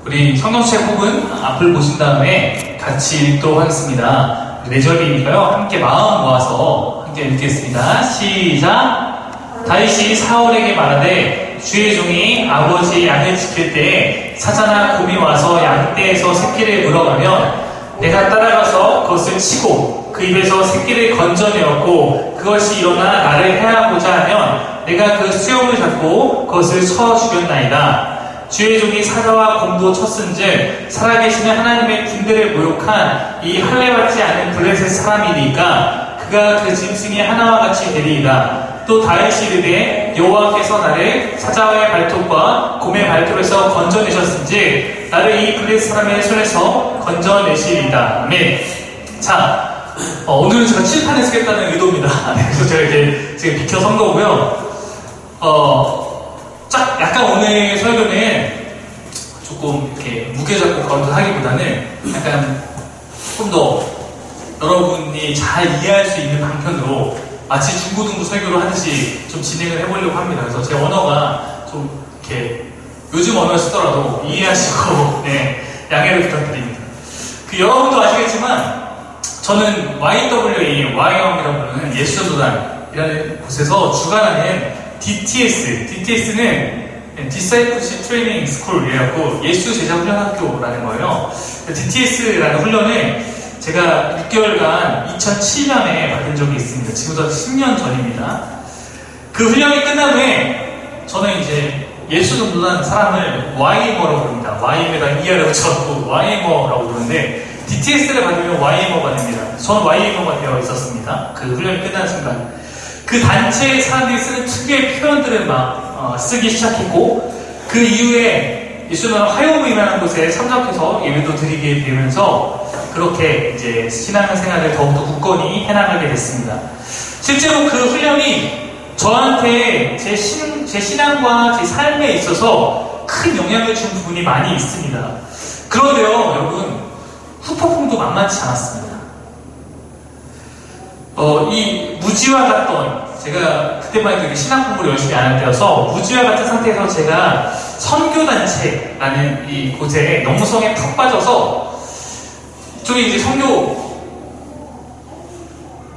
우리 성경책 혹은 앞을 보신 다음에 같이 읽도록 하겠습니다. 4절이니까요. 함께 마음 모아서 함께 읽겠습니다. 시작! 다윗이 사울에게 말하되 주의 종이 아버지 양을 지킬 때에 사자나 곰이 와서 양떼에서 새끼를 물어가면 내가 따라가서 그것을 치고 그 입에서 새끼를 건져내었고 그것이 일어나 나를 해하고자 하면 내가 그 수염을 잡고 그것을 쳐 죽였나이다. 주의 종이 사자와 곰도 쳤은즉 살아계시는 하나님의 군대를 모욕한 이 할례받지 않은 블레셋 사람이니까 그가 그 짐승의 하나와 같이 되리이다. 또 다윗이 이르되 여호와께서 나를 사자의 발톱과 곰의 발톱에서 건져내셨은즉 나를 이 블레셋 사람의 손에서 건져내시리이다. 아멘. 자, 오늘은 제가 칠판에 쓰겠다는 의도입니다. 그래서 제가 이렇게 지금 비켜 선 거고요. 약간 오늘 설교는 조금 이렇게 무게 잡고 하기보다는 약간 좀 더 여러분이 잘 이해할 수 있는 방편으로 마치 중고등부 설교를 하듯이 좀 진행을 해보려고 합니다. 그래서 제 언어가 좀 이렇게 요즘 언어를 쓰더라도 이해하시고 네, 양해를 부탁드립니다. 여러분도 아시겠지만 저는 YWA, Y형이라고 부르는 예수전도단이라는 곳에서 주관하는 DTS는 Discipleship Training School이라고 예수 제자 훈련학교라는 거예요. DTS라는 훈련을 제가 6개월간 2007년에 받은 적이 있습니다. 지금부터 10년 전입니다. 그 훈련이 끝난 후에 저는 이제 예수 전도단 사람을 YM어라고 부릅니다. YM에다 ER을 붙여갖고 YM어라고 부르는데 DTS를 받으면 YM어가 됩니다. 저는 YM어가 되어 있었습니다. 그 훈련이 끝난 순간. 그 단체의 사람들이 쓰는 특유의 표현들을 막 쓰기 시작했고 그 이후에 예수전도단 화요모임이라는 곳에 참석해서 예배도 드리게 되면서 그렇게 이제 신앙생활을 더욱더 굳건히 해나가게 됐습니다. 실제로 그 훈련이 저한테 제 신앙과 제 삶에 있어서 큰 영향을 준 부분이 많이 있습니다. 그런데요, 여러분, 후폭풍도 만만치 않았습니다. 이 무지와 같던, 제가 그때만 해도 신학 공부를 열심히 안 할 때여서 무지와 같은 상태에서 제가 선교단체라는 이 곳에 영성에 푹 빠져서 이쪽에 이제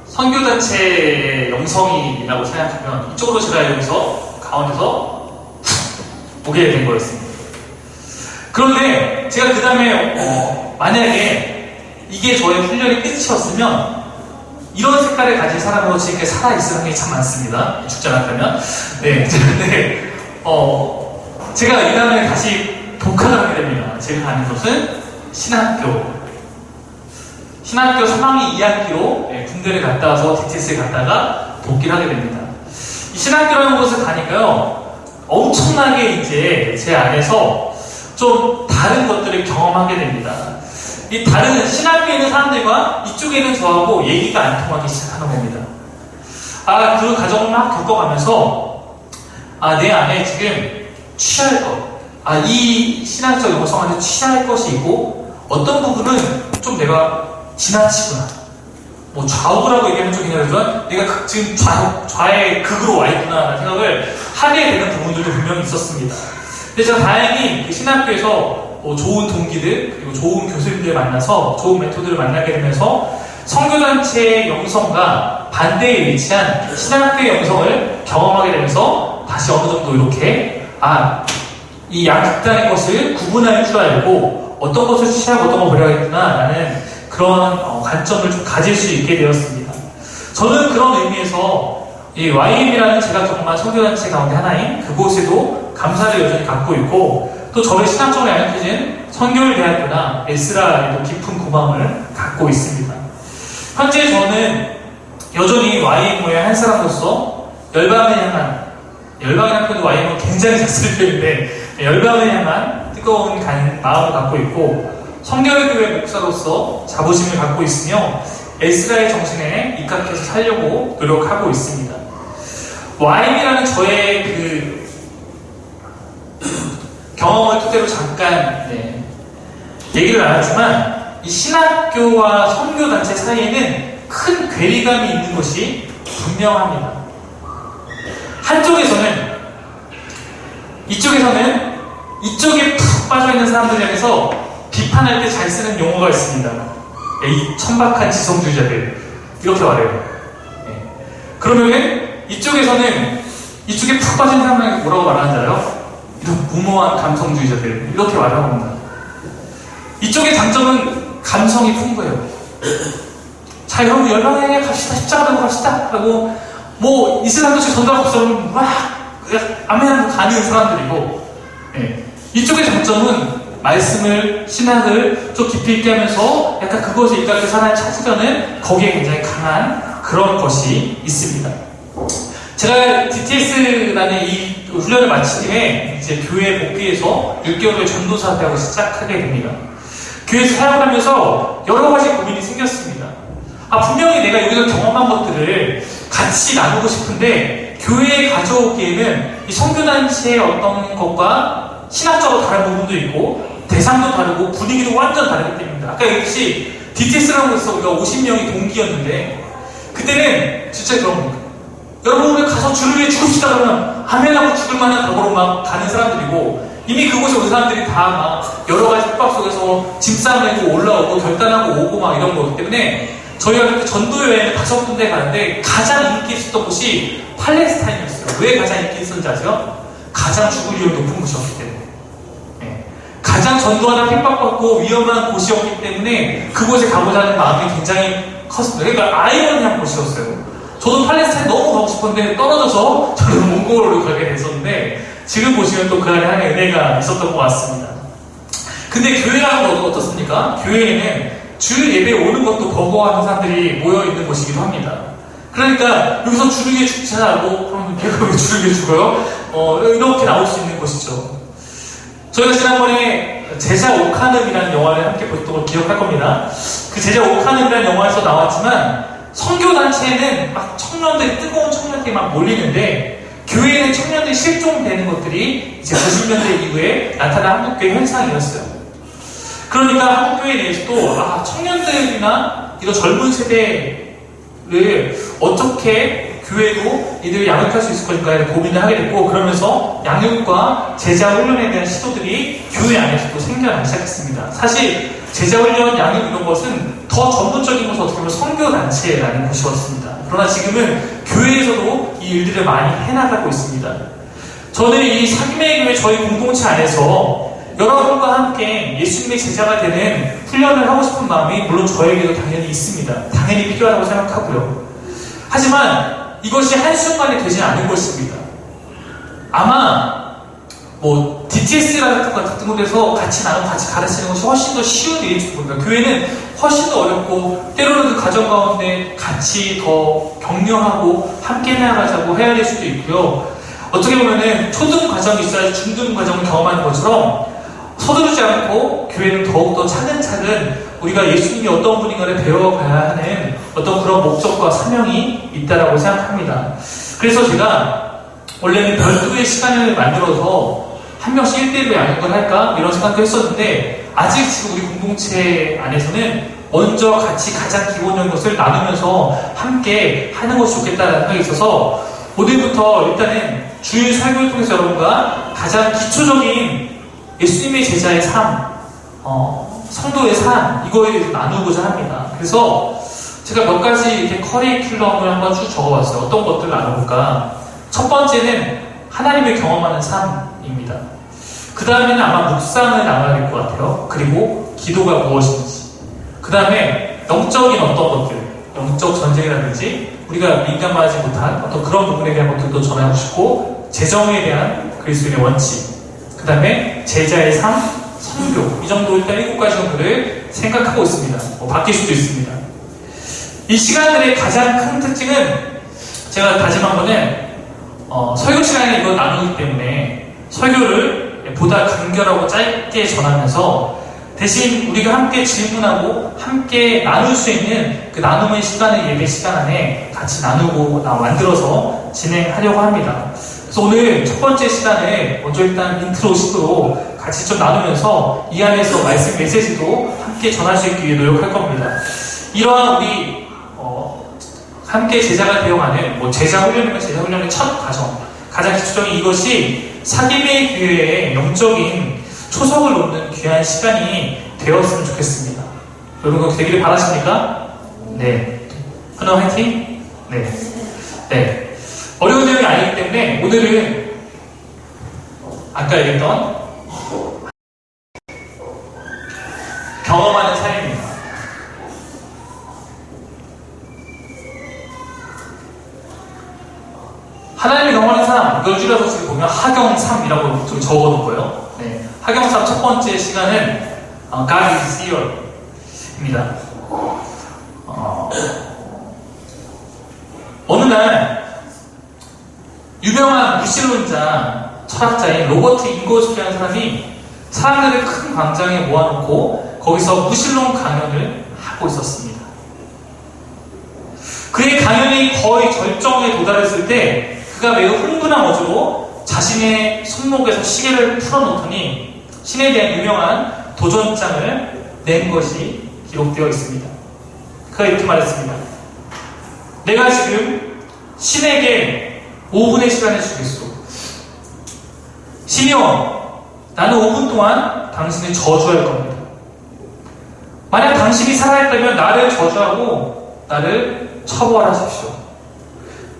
선교단체의 영성이라고 생각하면 이쪽으로 제가 여기서 가운데서 오게 된 거였습니다. 그런데 제가 그 다음에 만약에 이게 저의 훈련의 끝이었으면 이런 색깔을 가진 사람으로 지금까지 살아있을 확률이 참 많습니다. 죽지 않았다면. 네. 근데 제가 이 다음에 다시 복학을 하게 됩니다. 제가 가는 곳은 신학교 3학기 2학기로 군대를 갔다 와서 DTS에 갔다가 복귀를 하게 됩니다. 이 신학교라는 곳을 가니까요, 엄청나게 이제 제 안에서 좀 다른 것들을 경험하게 됩니다. 이 다른 신학교에 있는 사람들과 이쪽에 있는 저하고 얘기가 안 통하기 시작하는 겁니다. 그 과정을 막 겪어가면서 내 안에 지금 취할 것, 이 신학적 영성한테 취할 것이 있고 어떤 부분은 좀 내가 지나치구나. 뭐 좌우라고 얘기하면 좀 괜찮지만 내가 지금 좌의 극으로 와 있구나라는 생각을 하게 되는 부분들도 분명히 있었습니다. 근데 제가 다행히 그 신학교에서 좋은 동기들 그리고 좋은 교수님들을 만나서 좋은 멘토들을 만나게 되면서 선교단체의 영성과 반대에 위치한 신학교의 영성을 경험하게 되면서 다시 어느 정도 이렇게 이 양극단의 것을 구분할 줄 알고 어떤 것을 취하고 어떤 걸 버려야겠구나라는 그런 관점을 좀 가질 수 있게 되었습니다. 저는 그런 의미에서 이 YM이라는 제가 정말 선교단체 가운데 하나인 그곳에도 감사를 여전히 갖고 있고 또 저의 신앙적으로 양육해진 선교일대학교나 에스라에도 깊은 고마움을 갖고 있습니다. 현재 저는 여전히 YM의 한 사람으로서 열방이라는 표현도 YM은 굉장히 잘 쓰는 표현인데 열방을 향한 뜨거운 마음을 갖고 있고 성결교회 목사로서 자부심을 갖고 있으며 에스라의 정신에 입각해서 살려고 노력하고 있습니다. YM이라는 저의 그 경험을 토대로 잠깐 얘기를 나눴지만 이 신학교와 선교단체 사이에는 큰 괴리감이 있는 것이 분명합니다. 이쪽에서는 이쪽에 푹 빠져있는 사람들 향해서 비판할 때 잘 쓰는 용어가 있습니다. 이 천박한 지성주의자들, 이렇게 말해요. 그러면은 이쪽에서는 이쪽에 푹 빠진 사람에게 뭐라고 말하는 줄 알아요? 이런 무모한 감성주의자들, 이렇게 말하는 겁니다. 이쪽의 장점은 감성이 풍부해요. 자, 여러분 열방에 갑시다, 십자가로 갑시다 하고 뭐 이슬람교식 전도하고 없으면 막 아멘하고 가는 사람들이고, 이쪽의 장점은 말씀을, 신학을 좀 깊이 있게 하면서 약간 그것에 일각의 사람을 찾으려는 거기에 굉장히 강한 그런 것이 있습니다. 제가 DTS라는 이 훈련을 마친 뒤에 이제 교회 복귀해서 6개월의 전도사 대학을 시작하게 됩니다. 교회에서 사역을 하면서 여러 가지 고민이 생겼습니다. 분명히 내가 여기서 경험한 것들을 같이 나누고 싶은데 교회에 가져오기에는 이 선교단체의 어떤 것과 신학적으로 다른 부분도 있고 대상도 다르고 분위기도 완전 다르기 때문입니다. 아까 얘기했듯이 DTS라고 해서 우리가 50명이 동기였는데 그때는 진짜 그런 겁니다. 여러분 우리 가서 주를 위해 죽읍시다 그러면 아멘하고 죽을 만한 각오로 막 가는 사람들이고 이미 그곳에 온 사람들이 다 막 여러 가지 협박 속에서 짐싸움 내고 올라오고 결단하고 오고 막 이런 거기 때문에 저희가 그때 전도 여행을 5군데 가는데 가장 인기 있었던 곳이 팔레스타인이었어요. 왜 가장 인기 있었는지 아세요? 가장 죽을 위험이 높은 곳이었기 때문에. 가장 전도하다 핍박받고 위험한 곳이었기 때문에 그곳에 가고자 하는 마음이 굉장히 컸습니다. 그러니까 아이러니한 곳이었어요. 저도 팔레스타인 너무 가고 싶었는데 떨어져서 저는 몽골로 가게 됐었는데 지금 보시면 또 그 안에 하나의 은혜가 있었던 것 같습니다. 근데 교회라는 건 어떻습니까? 교회에는 주 예배 오는 것도 버거워하는 사람들이 모여있는 곳이기도 합니다. 그러니까 여기서 주를 위해 죽자고 그러면 걔가 왜 주를 위해 죽어요? 이렇게 나올 수 있는 곳이죠. 저희가 지난번에 제자 오카늠이라는 영화를 함께 보셨던 걸 기억할 겁니다. 그 제자 오카늠이라는 영화에서 나왔지만 선교단체에는 막 청년들이, 뜨거운 청년들이 막 몰리는데 교회에는 청년들이 실종되는 것들이 이제 90년대 이후에 나타난 한국교회 현상이었어요. 그러니까 한국교회 내에서도 청년들이나 이런 젊은 세대를 어떻게 교회도 이들을 양육할 수 있을 것인가에 고민을 하게 됐고 그러면서 양육과 제자 훈련에 대한 시도들이 교회 안에서도 생겨나기 시작했습니다. 사실 제자 훈련, 양육 이런 것은 더 전문적인 것은 어떻게 보면 선교단체라는 곳이었습니다. 그러나 지금은 교회에서도 이 일들을 많이 해나가고 있습니다. 저는 이 사김의 교회 저희 공동체 안에서 여러분과 함께 예수님의 제자가 되는 훈련을 하고 싶은 마음이 물론 저에게도 당연히 있습니다. 당연히 필요하다고 생각하고요. 하지만 이것이 한순간에 되지 않은 것입니다. 아마 DTS 같은 곳에서 같이 나누고 같이 가르치는 것이 훨씬 더 쉬운 일일지 모릅니다. 교회는 훨씬 더 어렵고 때로는 그 과정 가운데 같이 더 격려하고 함께 나가자고 해야 될 수도 있고요. 어떻게 보면은 초등 과정이 있어야지 중등 과정을 경험하는 것처럼 서두르지 않고 교회는 더욱더 차근차근 우리가 예수님이 어떤 분인가를 배워가야 하는 어떤 그런 목적과 사명이 있다라고 생각합니다. 그래서 제가 원래는 별도의 시간을 만들어서 한 명씩 1대1로 양육을 할까? 이런 생각도 했었는데 아직 지금 우리 공동체 안에서는 먼저 같이 가장 기본적인 것을 나누면서 함께 하는 것이 좋겠다는 생각이 있어서 오늘부터 일단은 주일 설교를 통해서 여러분과 가장 기초적인 예수님의 제자의 삶, 성도의 삶, 이거에 대해서 나누고자 합니다. 그래서 제가 몇 가지 이렇게 커리큘럼을 한번 쭉 적어봤어요. 어떤 것들을 나눠볼까? 첫 번째는 하나님을 경험하는 삶입니다. 그 다음에는 아마 묵상을 나눠야 될 것 같아요. 그리고 기도가 무엇인지. 그 다음에 영적인 어떤 것들, 영적 전쟁이라든지 우리가 민감하지 못한 어떤 그런 부분에 대한 것들도 전하고 싶고 재정에 대한 그리스도인의 원칙, 그 다음에 제자의 삶, 선교, 이 정도 일단 7가지 정도를 생각하고 있습니다. 바뀔 수도 있습니다. 이 시간들의 가장 큰 특징은 제가 다짐한 거는 설교 시간에 이거 나누기 때문에 설교를 보다 간결하고 짧게 전하면서 대신 우리가 함께 질문하고 함께 나눌 수 있는 그 나눔의 시간을 예배 시간 안에 같이 나누고 만들어서 진행하려고 합니다. 그래서 오늘 첫 번째 시간에 먼저 일단 인트로식으로 같이 좀 나누면서 이 안에서 말씀 메시지도 함께 전할 수 있기 위해 노력할 겁니다. 이러한 우리 함께 제자가 되어가는 제자 훈련이면 제자 훈련의 첫 과정, 가장 기초적인 이것이 사김의 교회의 영적인 초석을 놓는 귀한 시간이 되었으면 좋겠습니다. 여러분 그렇게 되기를 바라십니까? 네. 하나 화이팅? 네. 네. 어려운 내용이 아니기 때문에 오늘은 아까 얘기했던 경험하는 삶입니다. 하나님의 경험하는 사람, 이걸 줄여서 지금 보면 하경3이라고 좀 적어놓은 거예요. 네. 하경3 첫 번째 시간은 God is here 입니다. 어느 날 유명한 무신론자 철학자인 로버트 잉고스키라는 사람이 사람들을 큰 광장에 모아놓고 거기서 무신론 강연을 하고 있었습니다. 그의 강연이 거의 절정에 도달했을 때 그가 매우 흥분한 어조로 자신의 손목에서 시계를 풀어놓더니 신에 대한 유명한 도전장을 낸 것이 기록되어 있습니다. 그가 이렇게 말했습니다. 내가 지금 신에게 5분의 시간을 주겠소. 신이여, 나는 5분 동안 당신을 저주할 겁니다. 만약 당신이 살아있다면 나를 저주하고 나를 처벌하십시오.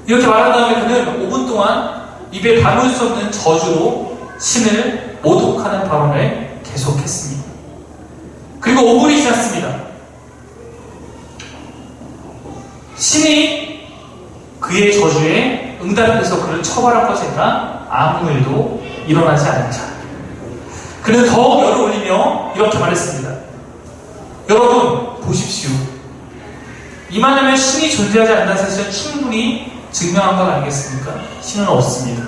이렇게 말한 다음에 그는 5분 동안 입에 담을 수 없는 저주로 신을 모독하는 발언을 계속했습니다. 그리고 5분이 지났습니다. 신이 그의 저주에 응답해서 그를 처벌할 것인가 아무 일도 일어나지 않은 자. 그는 더욱 열을 올리며 이렇게 말했습니다. 여러분 보십시오. 이만하면 신이 존재하지 않는 사실은 충분히 증명한 것 아니겠습니까? 신은 없습니다.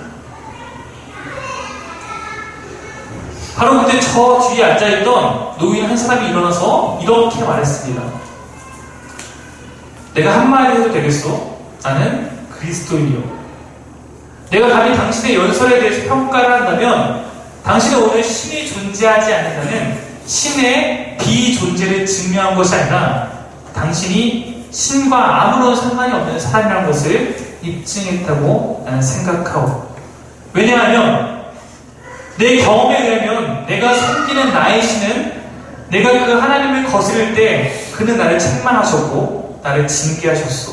바로 그때 저 뒤에 앉아있던 노인 한 사람이 일어나서 이렇게 말했습니다. 내가 한마디 해도 되겠소? 나는 그리스도인이요. 내가 감히 당신의 연설에 대해서 평가를 한다면 당신은 오늘 신이 존재하지 않는다는 신의 비존재를 증명한 것이 아니라 당신이 신과 아무런 상관이 없는 사람이라는 것을 입증했다고 나는 생각하오. 왜냐하면 내 경험에 의하면 내가 섬기는 나의 신은 내가 그 하나님을 거스를 때 그는 나를 책망하셨고 나를 징계하셨소.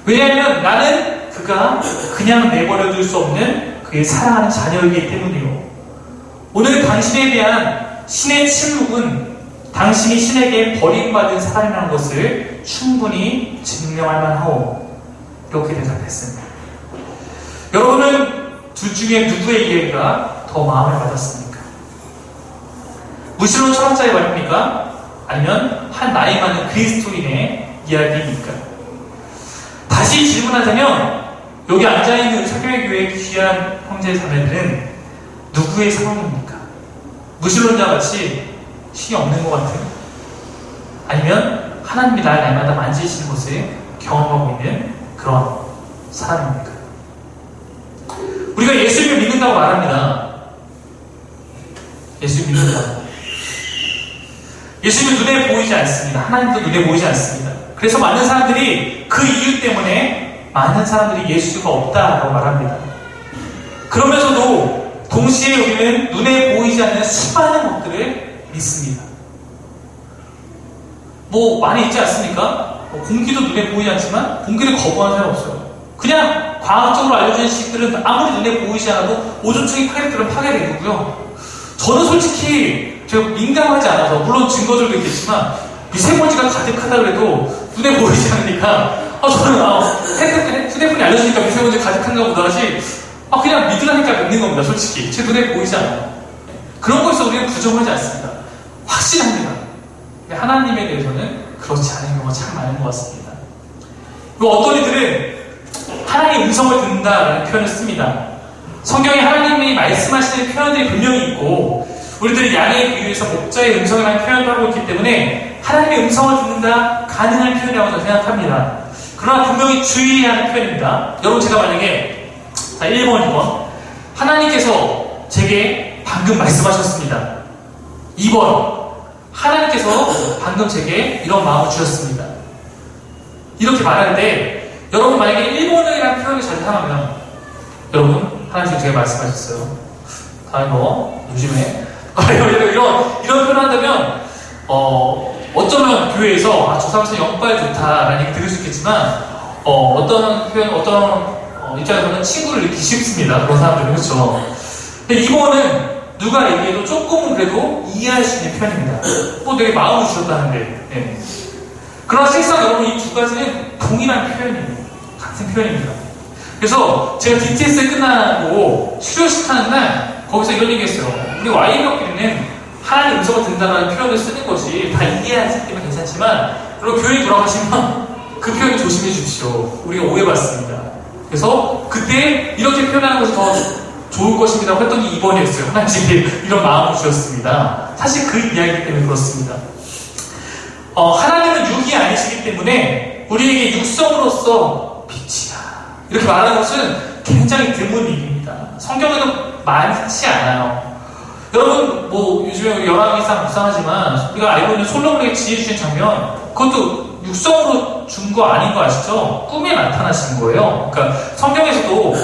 왜냐하면 나는 그가 그냥 내버려둘 수 없는 그의 사랑하는 자녀이기 때문이요. 오늘 당신에 대한 신의 침묵은 당신이 신에게 버림받은 사람이라는 것을 충분히 증명할 만하오. 이렇게 대답했습니다. 여러분은 둘 중에 누구의 이야기가 더 마음을 받았습니까? 무신론 철학자의 말입니까? 아니면 한 나이 많은 그리스도인의 이야기입니까? 다시 질문하자면 여기 앉아있는 사교회교회의 귀한 형제 자매들은 누구의 상황입니까? 무신론자 같이 신이 없는 것 같아요? 아니면 하나님이 나를 날마다 만지시는 것을 경험하고 있는 그런 사람입니까? 우리가 예수님을 믿는다고 말합니다. 예수님 믿는다. 예수님은 눈에 보이지 않습니다. 하나님도 눈에 보이지 않습니다. 그래서 많은 사람들이 그 이유 때문에 많은 사람들이 예수가 없다라고 말합니다. 그러면서도 동시에 우리는 눈에 보이지 않는 수많은 것들을 믿습니다. 뭐 많이 있지 않습니까? 공기도 눈에 보이지 않지만 공기를 거부하는 사람이 없어요. 그냥 과학적으로 알려진 지식들은 아무리 눈에 보이지 않아도 오존층이 파괴되면 파괴되고요. 저는 솔직히 제가 민감하지 않아서 물론 증거들도 있겠지만 미세먼지가 가득하다 그래도 눈에 보이지 않으니까 저는 휴대폰이 알려주니까 미세먼지 가득한가 보다 하지 그냥 믿으라니까 믿는 겁니다. 솔직히 제 눈에 보이지 않아요. 그런 것에서 우리는 부정하지 않습니다. 확실합니다. 하나님에 대해서는 그렇지 않은 경우가 참 많은 것 같습니다. 그리고 어떤 이들은 하나님의 음성을 듣는다라는 표현을 씁니다. 성경에 하나님이 말씀하시는 표현들이 분명히 있고 우리들이 양의 비유에서 목자의 음성이라는 표현을 하고 있기 때문에 하나님의 음성을 듣는다 가능한 표현이라고 저는 생각합니다. 그러나 분명히 주의해야 하는 표현입니다. 여러분 제가 만약에 1번, 2번 하나님께서 제게 방금 말씀하셨습니다. 2번 하나님께서 방금 제게 이런 마음을 주셨습니다. 이렇게 말할 때 여러분 만약에 1번이라는 표현을 잘 사용하면 여러분 하나님께서 제게 말씀하셨어요. 다음에 요즘에 이런 표현을 한다면, 어쩌면 교회에서, 저 사람은 영빨 좋다라는 얘기 들을 수 있겠지만, 어떤 입장에서는 친구를 잃기 쉽습니다. 그런 사람들은, 그렇죠. 근데 이거는 누가 얘기해도 조금은 그래도 이해할 수 있는 표현입니다. 되게 마음을 주셨다는데. 네. 그러나 실상 여러분 이 두 가지는 동일한 표현이에요. 같은 표현입니다. 그래서 제가 DTS 끝나고 수료식하는 날 거기서 이런 얘기 했어요. 우리 Y교끼리는 하나님 음성을 듣는다는 표현을 쓰는 것이 다 이해하기 때문에 괜찮지만 그리고 교회 돌아가시면 그 표현 조심해 주십시오. 우리가 오해받습니다. 그래서 그때 이렇게 표현하는 것이 더 좋을 것입니다 했더니 2번이었어요. 하나님이 이런 마음을 주셨습니다. 사실 그 이야기이기 때문에 그렇습니다. 하나님은 육이 아니시기 때문에 우리에게 육성으로서 빛이다. 이렇게 말하는 것은 굉장히 드문 일입니다. 성경에도 많지 않아요. 여러분, 요즘에 우리 열왕기상 묵상하지만 우리가 알고 있는 솔로몬에게 지혜 주신 장면, 그것도 육성으로 준 거 아닌 거 아시죠? 꿈에 나타나신 거예요. 그러니까 성경에서도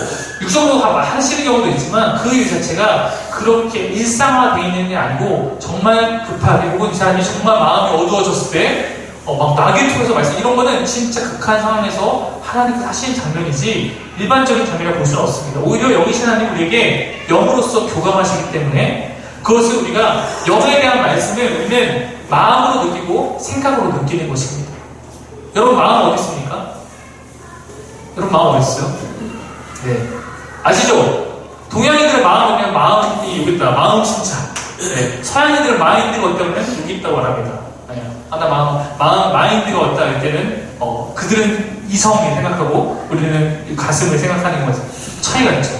육성으로 하시는 경우도 있지만 그 일 자체가 그렇게 일상화되어 있는 게 아니고 정말 급하게 혹은 이 사람이 정말 마음이 어두워졌을 때 막 낙을 통해서 말씀 이런 거는 진짜 극한 상황에서 하나님께서 하시는 장면이지 일반적인 장면이라고 볼 수는 없습니다. 오히려 영이신 하나님 우리에게 영으로서 교감하시기 때문에 그것을 우리가 영에 대한 말씀을 우리는 마음으로 느끼고 생각으로 느끼는 것입니다. 여러분 마음 어디 있습니까? 여러분 마음 어디 있어요? 네. 아시죠? 동양인들의 마음은 그냥 마음이 여기 있다. 마음 침착. 네. 서양인들의 마인드가 어떠면 여기 있다고 말합니다. 마인드가 어떠 할 때는 그들은 이성이 생각하고 우리는 가슴을 생각하는 거죠. 차이가 있죠.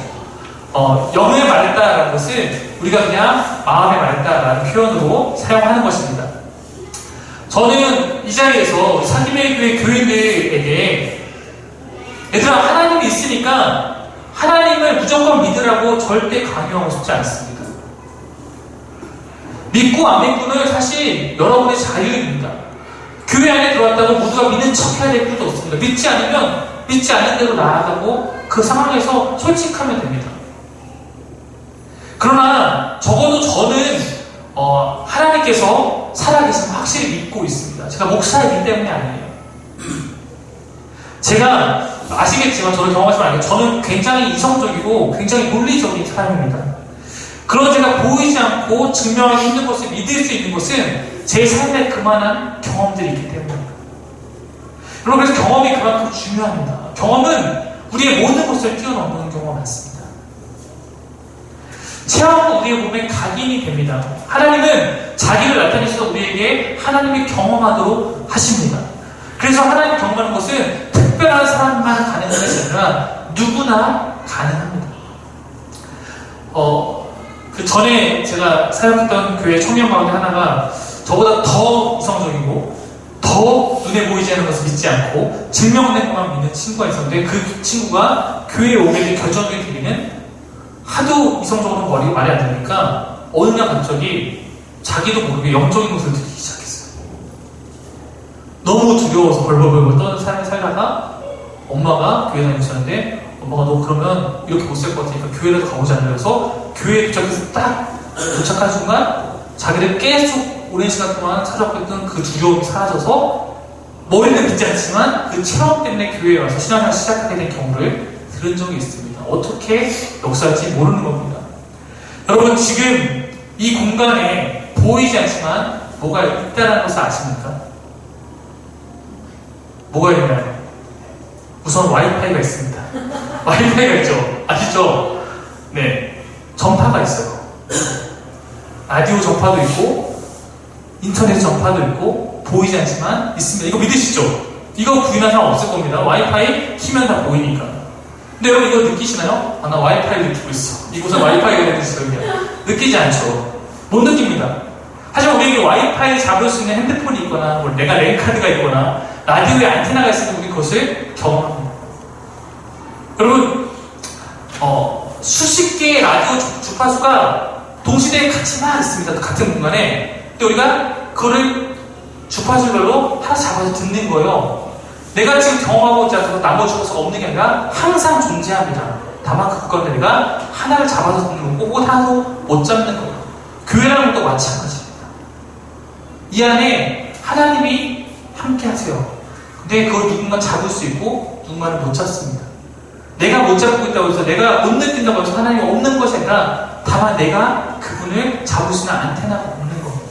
영을 말했다라는 것은 우리가 그냥 마음에 말했다라는 표현으로 사용하는 것입니다. 저는 이 자리에서 사기메이 교회 교인들에게 얘들아 하나님이 있으니까 하나님을 무조건 믿으라고 절대 강요하고 싶지 않습니다. 믿고 안 믿고는 사실 여러분의 자유입니다. 교회 안에 들어왔다고 모두가 믿는 척 해야 될 필요도 없습니다. 믿지 않으면 믿지 않는 대로 나아가고 그 상황에서 솔직하면 됩니다. 그러나 적어도 저는 하나님께서 살아계신 확실히 믿고 있습니다. 제가 목사이기 때문에 아니에요. 제가 아시겠지만 저를 경험하시면 알겠지만 저는 굉장히 이성적이고 굉장히 논리적인 사람입니다. 그런 제가 보이지 않고 증명하기 힘든 것을 믿을 수 있는 것은 제 삶에 그만한 경험들이 있기 때문입니다. 여러분 그래서 경험이 그만큼 중요합니다. 경험은 우리의 모든 것을 뛰어넘는 경우가 많습니다. 체험은 우리의 몸에 각인이 됩니다. 하나님은 자기를 나타내셔서 우리에게 하나님이 경험하도록 하십니다. 그래서 하나님 경험하는 것은 특별한 사람만 가능한 것이 아니라 누구나 가능합니다. 그 전에 제가 사역했던 교회 청년 가운데 하나가 저보다 더 이성적이고 더 눈에 보이지 않는 것을 믿지 않고 증명된 것만 믿는 친구가 있었는데 그 친구가 교회에 오게 된 결정적인 계기는 하도 이성적으로 말이 안 되니까 어느 날 갑자기 자기도 모르게 영적인 것을 듣기 시작했어요. 너무 두려워서 벌벌벌 떠는 삶을 살다가 엄마가 교회 다니셨는데 엄마가 너 그러면 이렇게 못 살 것 같으니까 교회라도 가보자 그래서 교회에 도착해서 딱 도착한 순간 자기를 계속 오랜 시간 동안 찾아오고 있던 그 두려움이 사라져서 머리는 믿지 않지만 그 체험 때문에 교회에 와서 신앙을 시작하게 된 경우를 들은 적이 있습니다. 어떻게 역사할지 모르는 겁니다. 여러분 지금 이 공간에 보이지 않지만 뭐가 있다는 것을 아십니까? 뭐가 있나요? 우선 와이파이가 있습니다. 와이파이가 있죠. 아시죠? 네. 전파가 있어요. 라디오 전파도 있고 인터넷 전파도 있고 보이지 않지만 있습니다. 이거 믿으시죠? 이거 부인한 사람 없을 겁니다. 와이파이 키면 다 보이니까. 근데 여러분 이거 느끼시나요? 나 와이파이 느끼고 있어. 이곳은 와이파이가 되는 지역이야. 느끼지 않죠? 못 느낍니다. 하지만 우리에게 와이파이 잡을 수 있는 핸드폰이 있거나 내가 랜카드가 있거나 라디오에 안테나가 있으면 우리 그것을 경험합니다. 여러분 수십 개의 라디오 주파수가 동시대에 같이 막 있습니다. 같은 공간에. 근데 우리가 그거를 주파수별로 하나 잡아서 듣는 거예요. 내가 지금 경험하고자 않아서 나머지 주파수가 없는 게 아니라 항상 존재합니다. 다만 그 가운데 내가 하나를 잡아서 듣는 거고 그거 하나도 못 잡는 거예요. 교회라는 것도 마찬가지입니다. 이 안에 하나님이 함께 하세요. 근데 그걸 누군가 잡을 수 있고 누군가는 못 잡습니다. 내가 못 잡고 있다고 해서 내가 못 느낀다고 해서 하나님이 없는 것이 아니라 다만 내가 그분을 잡을 수 있는 안테나가 없는 겁니다.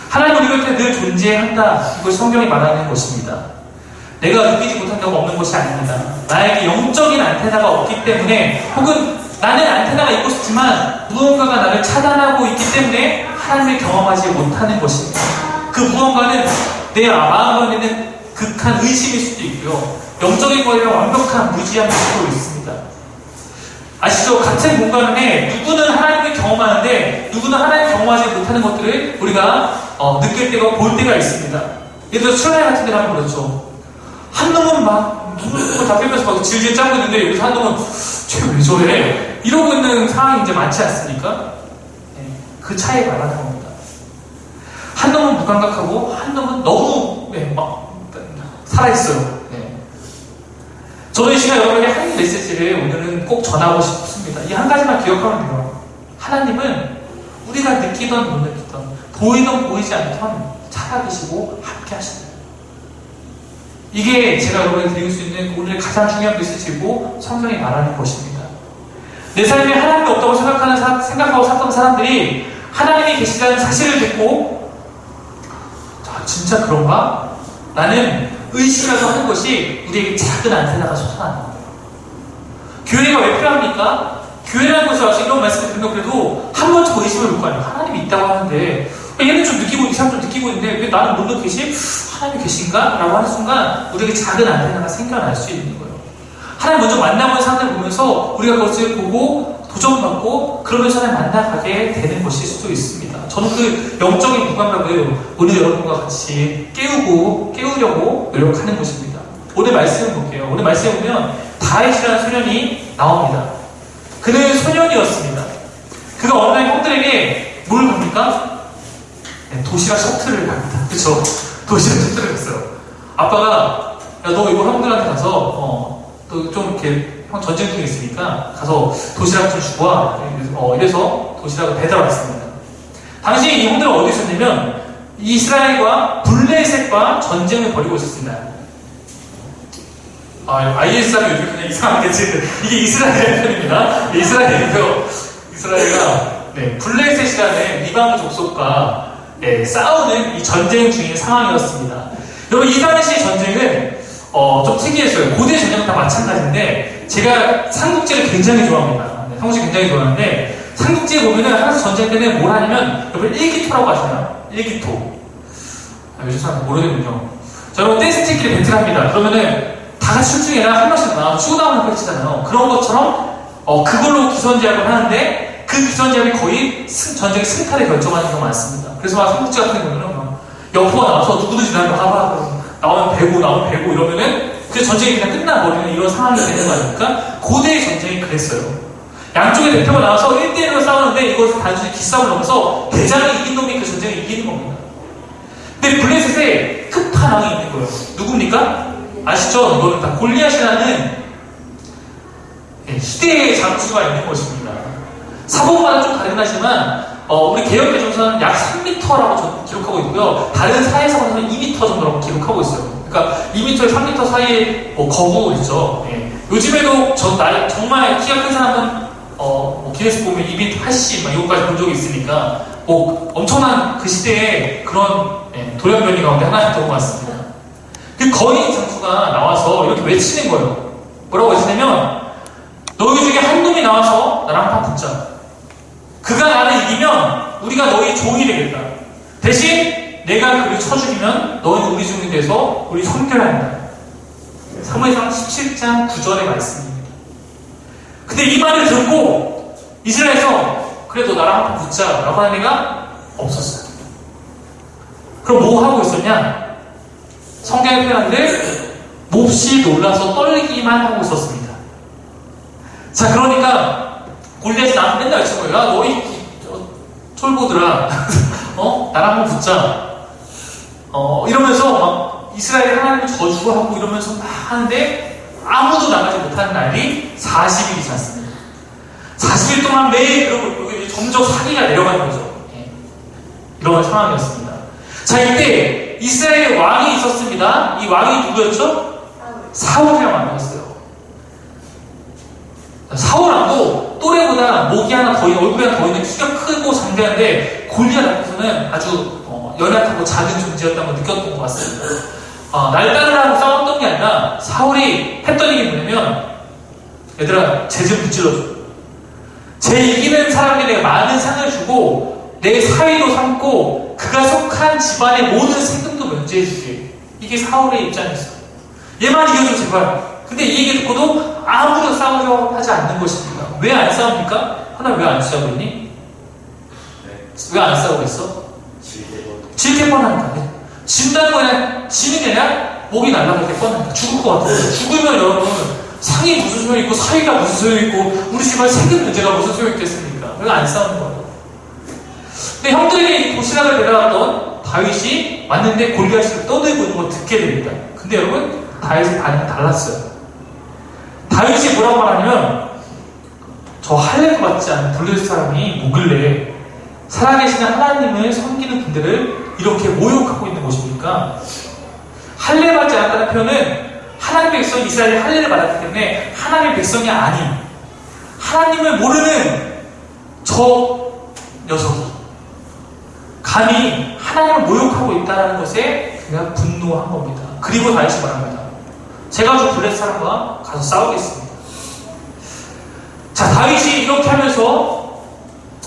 하나님은 우리 곁에 늘 존재한다. 이것이 성경이 말하는 것입니다. 내가 느끼지 못한다고 없는 것이 아닙니다. 나에게 영적인 안테나가 없기 때문에 혹은 나는 안테나가 있고 싶지만 무언가가 나를 차단하고 있기 때문에 하나님을 경험하지 못하는 것입니다. 그 무언가는 내 마음 안에 있는 극한 의심일 수도 있고요. 영적인 거에 대한 완벽한 무지함일 수도 있습니다. 아시죠? 같은 공간에 누구는 하나님을 경험하는데 누구는 하나님을 경험하지 못하는 것들을 우리가 느낄 때가 볼 때가 있습니다. 예를 들어 수련회 같은 데를 하면 그렇죠. 한 놈은 막 눈을 다 빼면서 막 질질 짜고 있는데 여기서 한 놈은 쟤 왜 저래? 이러고 있는 상황이 이제 많지 않습니까? 네, 그 차이 말하는 겁니다. 한 놈은 무감각하고 한 놈은 너무 막 살아있어요. 네. 저는 이 시간 여러분에게 한 메시지를 오늘은 꼭 전하고 싶습니다. 이 한 가지만 기억하면 돼요. 하나님은 우리가 느끼던 못 느끼던 보이던 보이지 않던 살아계시고 함께 하신다. 이게 제가 여러분에게 드릴 수 있는 오늘 가장 중요한 메시지고 성경이 말하는 것입니다. 내 삶에 하나님이 없다고 생각하고 살던 사람들이 하나님이 계시다는 사실을 듣고 진짜 그런가? 라는 의심이라도 하는 것이 우리에게 작은 안테나가 솟아나는 거예요. 교회가 왜 필요합니까? 교회라는 것이 와서 이런 말씀을 드리면 그래도 한 번쯤 의심을 볼 거 아니에요. 하나님이 있다고 하는데 얘는 좀 느끼고 이 사람 좀 느끼고 있는데 왜 나는 못 느끼지? 하나님이 계신가? 라고 하는 순간 우리에게 작은 안테나가 생겨날 수 있는 거예요. 하나님 먼저 만나본 사람들 보면서 우리가 그것을 보고 도전받고 그러면서 하나님 만나가게 되는 것일 수도 있습니다. 저는 그 영적인 무감각을 오늘 여러분과 같이 깨우려고 노력하는 것입니다. 오늘 말씀을 볼게요. 오늘 말씀에 보면 다윗이라는 소년이 나옵니다. 그는 소년이었습니다. 그가 어느 날 형들에게 뭘 갑니까? 네, 도시락 셔틀을 갑니다. 그쵸? 도시락 셔틀을 갔어요. 아빠가 야, 너 이거 형들한테 가서 또 좀 이렇게 형 전쟁 중에 있으니까 가서 도시락 좀 주고 와. 이래서 도시락을 배달왔습니다. 당시 이 형들은 어디 있었냐면 이스라엘과 블레셋과 전쟁을 벌이고 있었습니다. IS하면 요즘 그냥 이상하게 지금 이게 이스라엘의 편입니다. 이스라엘가 블레셋이라는 리방 족속과 싸우는 이 전쟁 중인 상황이었습니다. 여러분 이 당시 전쟁은 좀 특이했어요. 고대 전쟁 다 마찬가지인데 제가 삼국지를 굉장히 좋아합니다. 삼국지 굉장히 좋아하는데 삼국지에 보면은 항상 전쟁 때는 뭘 하냐면 여러분 일기토라고 아시나요? 일기토. 요즘 사람 모르겠군요. 자, 여러분 댄스팀끼리 배틀을 합니다. 그러면은 다 같이 출중해라 한 명씩 나와서 쇼다운을 펼치잖아요. 그런 것처럼 그걸로 기선제압을 하는데 그 기선제압이 거의 전쟁의 승패를 결정하는 경우가 많습니다. 그래서 삼국지 같은 경우는 여포가 나와서 누구든지 나오면 배고 이러면은 그 전쟁이 그냥 끝나버리는 이런 상황이 되는 거 아닙니까? 고대의 전쟁이 그랬어요. 양쪽의 대표가 나와서 1대1로 싸우는데 이것을 단순히 기싸움을 넘어서 대장이 이긴 놈이 그 전쟁을 이기는 겁니다. 근데 블레셋에 끝판왕이 있는 거예요. 누굽니까? 아시죠? 이거는 다 골리앗이라는 시대의 장수가 있는 것입니다. 사본마다 좀 다르긴 하지만 우리 개혁개정서는 약 3m라고 기록하고 있고요. 다른 사회사본에서는 2m 정도라고 기록하고 있어요. 그러니까 2m에 3m 사이에 거구 있죠. 요즘에도 정말 키가 큰 사람은 기네스 보면 2m80 이거까지 본 적이 있으니까 엄청난 그 시대에 그런 돌연변이 가운데 하나였던 것 같습니다. 그 거인 장수가 나와서 이렇게 외치는 거예요. 뭐라고 외치냐면 너희 중에 한 놈이 나와서 나랑 한판 붙자. 그가 나를 이기면 우리가 너희 종이 되겠다. 대신 내가 그를 쳐 죽이면 너희는 우리 종이 돼서 우리 선결한다. 사무엘상 17장 9절의 말씀입니다. 근데 이 말을 듣고 이스라엘에서 그래 너 나랑 한판 붙자 라고 하는 애가 없었어요. 그럼 뭐 하고 있었냐? 성경에 표현한데 몹시 놀라서 떨기만 하고 있었습니다. 자, 그러니까 골리앗이 나한테 맨날 외친 거예요. 야, 너희 쫄보들아, 나랑 한번 붙자. 이러면서 막 이스라엘 하나님을 저주를 하고 이러면서 막 하는데 아무도 나가지 못하는 날이 40일이 지났습니다. 40일 동안 매일 그러고 점점 사기가 내려가는 거죠. 예. 이런 상황이었습니다. 자, 이때 이스라엘에 왕이 있었습니다. 이 왕이 누구였죠? 사울이라고 만났어요. 사울 왕도 또래보다 목이 하나 더 있는, 얼굴이 하나 더 있는, 키가 크고 장대한데 골리앗 앞에서는 아주 연약하고 작은 존재였다는 걸 느꼈던 것 같습니다. 날 따르라고 싸웠던 게 아니라 사울이 했던 얘기 뭐냐면, 얘들아 쟤 좀 무찔러줘. 쟤 이기는 사람에게 내가 많은 상을 주고 내 사위로 삼고 그가 속한 집안의 모든 세금도 면제해줄게. 이게 사울의 입장이었어요. 얘만 이겨줘 제발. 근데 이 얘기 듣고도 아무도 싸우려 하지 않는 것입니다. 왜 안 싸웁니까? 하나 왜 안 싸우고 있니? 왜 안 싸우고 있어? 질게 뻔하니까. 진다는 거냐? 지는 게 아니라 목이 날아갈 때 뻔하니까. 죽을 것 같아요. 죽으면 여러분 상이 무슨 소용이 있고 사위가 무슨 소용이 있고 우리 집안 세금 문제가 무슨 소용이 있겠습니까? 왜 안 싸우는 거예요? 근데 형들이 도시락을 내려갔던 다윗이 왔는데 골리앗을 떠들고 있는 걸 듣게 됩니다. 근데 여러분 다윗의 반응이 달랐어요. 다윗이 뭐라고 말하냐면, 저 할례도 받지 않은 블레셋 사람이 뭐길래 살아계시는 하나님을 섬기는 분들을 이렇게 모욕하고 있는 것입니까? 할례 받지 않았다는 표현은 하나님의 백성 이스라엘이 할례를 받았기 때문에 하나님의 백성이 아닌 하나님을 모르는 저 녀석이 감히 하나님을 모욕하고 있다는 것에 그가 분노한 겁니다. 그리고 다윗이 말합니다. 제가 저 블레셋 사람과 가서 싸우겠습니다. 자, 다윗이 이렇게 하면서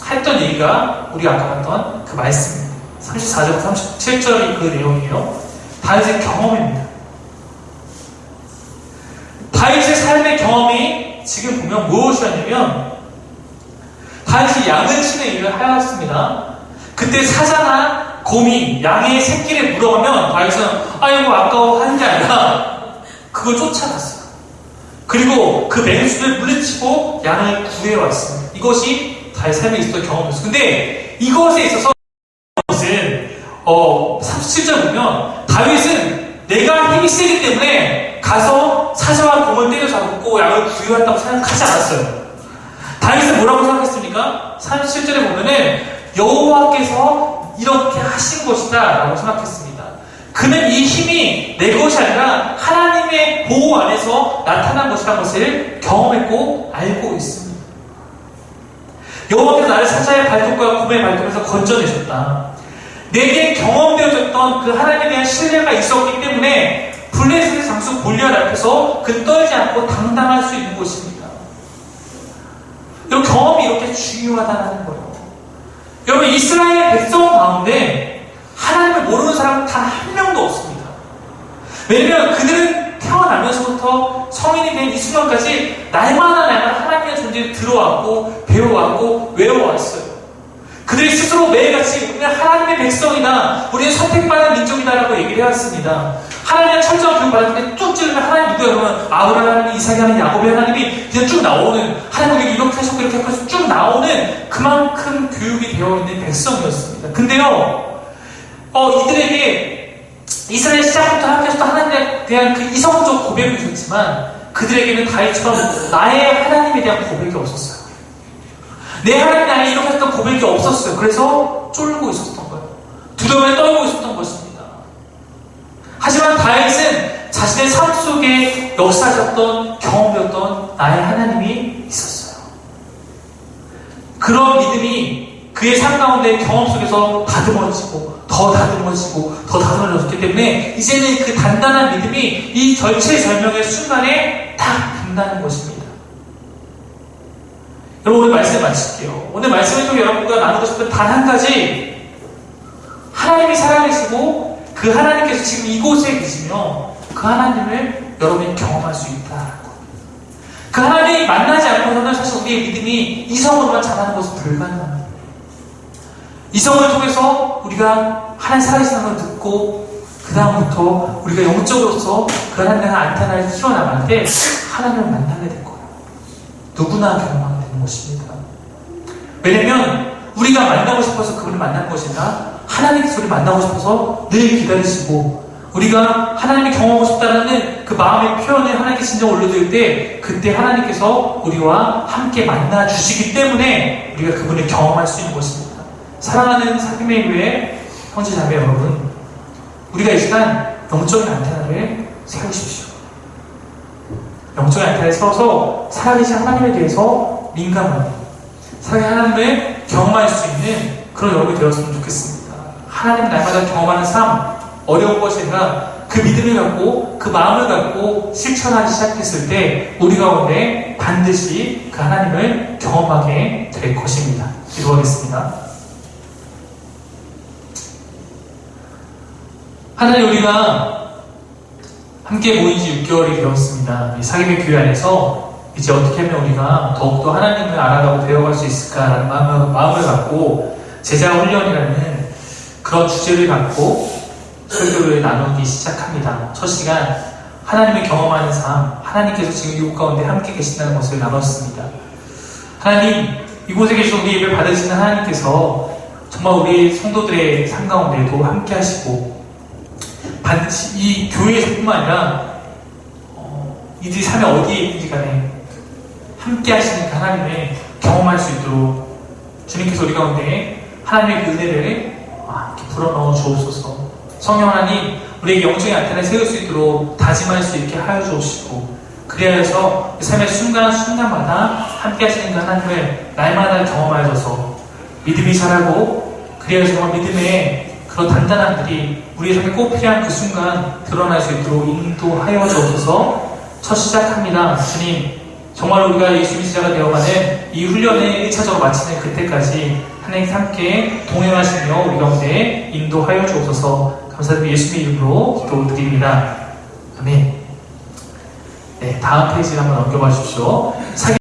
했던 얘기가 우리가 아까 봤던 그 말씀입니다. 34절, 37절이 그 내용이에요. 다윗의 경험입니다. 다윗의 삶의 경험이 지금 보면 무엇이었냐면, 다윗이 양을 치는 일을 하였습니다. 그때 사자나 곰이 양의 새끼를 물어가면 다윗은 아이고 아까워 하는 게 아니라 그걸 쫓아갔어요. 그리고 그 맹수를 물리치고 양을 구해왔습니다. 이것이 다윗 삶에 있었던 경험이었어요. 근데 이것에 있어서 것은 37절 보면 다윗은 내가 힘이 세기 때문에 가서 사자와 곰을 때려잡고 양을 구해왔다고 생각하지 않았어요. 다윗은 뭐라고 생각했습니까? 37절에 보면은 여호와께서 이렇게 하신 것이다 라고 생각했습니다. 그는 이 힘이 내 것이 아니라 하나님의 보호 안에서 나타난 것이라는 것을 경험했고 알고 있습니다. 여호와께서 나를 사자의 발톱과 곰의 발톱에서 건져내셨다. 내게 경험되어졌던 그 하나님에 대한 신뢰가 있었기 때문에 블레셋의 장수 골리앗 앞에서 그는 떨지 않고 당당할 수 있는 것입니다. 이 경험이 이렇게 중요하다는 거예요. 여러분, 이스라엘 백성 가운데 하나님을 모르는 사람은 단 한 명도 없습니다. 왜냐면 그들은 태어나면서부터 성인이 된 이 순간까지 날마다 하나님의 존재를 들어왔고 배워왔고 외워왔어요. 그들이 스스로 매일같이 우리는 하나님의 백성이다, 우리는 선택받은 민족이다라고 얘기를 해왔습니다. 하나님의 철저한 교육 받을 때 쭉 찌르면 하나님 누구야 그러면 아브라함 하나님이, 이삭이 하나님, 야곱의 하나님이 그냥 쭉 나오는, 하나님 우리 이렇게 하셨고 이렇게 하셔서 쭉 나오는 그만큼 교육이 되어 있는 백성이었습니다. 근데요, 이들에게 이스라엘 시작부터 하나님께서 하나님에 대한 그 이성적 고백이 있었지만 그들에게는 다윗처럼 나의 하나님에 대한 고백이 없었어요. 내 하나님 나에 이렇게 했던 고백이 없었어요. 그래서 쫄고 있었던 거예요. 두려움에 떨고 있었던 것입니다. 하지만 다윗은 자신의 삶 속에 역사졌던 경험이었던 나의 하나님이 있었어요. 그런 믿음이 그의 삶 가운데 경험 속에서 다듬어지고 더 다듬어지고 더 다듬어졌기 때문에 이제는 그 단단한 믿음이 이 절체절명의 순간에 딱 든다는 것입니다. 여러분, 오늘 말씀 마칠게요. 오늘 말씀을 통해 여러분과 나누고 싶은 단 한 가지, 하나님이 살아계시고 그 하나님께서 지금 이곳에 계시며 그 하나님을 여러분이 경험할 수 있다는 것. 그 하나님이 만나지 않고서는 사실 우리의 믿음이 이성으로만 자라는 것은 불가능합니다. 이성을 통해서 우리가 하나님 살아계시는 걸 듣고 그 다음부터 우리가 영적으로서 그 하나님의 안테나를 키워나갈 때 하나님을 만나게 될 거예요. 누구나 경험하게 되는 것입니다. 왜냐면 우리가 만나고 싶어서 그분을 만난 것이 아니라 하나님께서 우리를 만나고 싶어서 늘 기다리시고 우리가 하나님을 경험하고 싶다는 그 마음의 표현을 하나님께 진정 올려드릴 때 그때 하나님께서 우리와 함께 만나 주시기 때문에 우리가 그분을 경험할 수 있는 것입니다. 사랑하는 사귐의 교회 형제 자매 여러분, 우리가 이 시간 영적인 안테나를 세우십시오. 영적인 안테나를 세워서 살아계신 하나님에 대해서 민감하게 살아계신 하나님을 경험할 수 있는 그런 여러분이 되었으면 좋겠습니다. 하나님 날마다 경험하는 삶, 어려운 것이 아니라 그 믿음을 갖고 그 마음을 갖고 실천하기 시작했을 때 우리 가운데 반드시 그 하나님을 경험하게 될 것입니다. 기도하겠습니다. 하나님, 우리가 함께 모인 지 6개월이 되었습니다. 이 사귐의 교회 안에서 이제 어떻게 하면 우리가 더욱더 하나님을 알아가고 배워갈 수 있을까라는 마음을 갖고 제자 훈련이라는 그런 주제를 갖고 설교를 나누기 시작합니다. 첫 시간 하나님을 경험하는 삶, 하나님께서 지금 이곳 가운데 함께 계신다는 것을 나눴습니다. 하나님, 이곳에 계신 우리 예배를 받으시는 하나님께서 정말 우리 성도들의 삶 가운데도 함께 하시고 반드시 이 교회에서뿐만 아니라 이들이 삶이 어디에 있는지 간에 함께 하시는 그 하나님을 경험할 수 있도록 주님께서 우리 가운데 하나님의 그 은혜를 이렇게 불어넣어 주옵소서. 성령 하나님, 우리에게 영적인 안테나를 세울 수 있도록 다짐할 수 있게 하여 주옵시고, 그래야 해서 삶의 순간순간마다 함께 하시는 그 하나님을 날마다 경험하여서 믿음이 자라고, 그래야 해서 정말 믿음의 그런 단단함들이 우리의 삶에 꼭 필요한 그 순간 드러날 수 있도록 인도하여 주옵소서. 첫 시작합니다. 주님, 정말 우리가 예수님의 제자가 되어가는 이 훈련을 1차적으로 마치는 그때까지 하나님과 함께 동행하시며 우리 가운데 인도하여 주옵소서. 감사드리며 예수님의 이름으로 기도드립니다. 아멘. 네, 다음 페이지를 한번 넘겨봐 주십시오.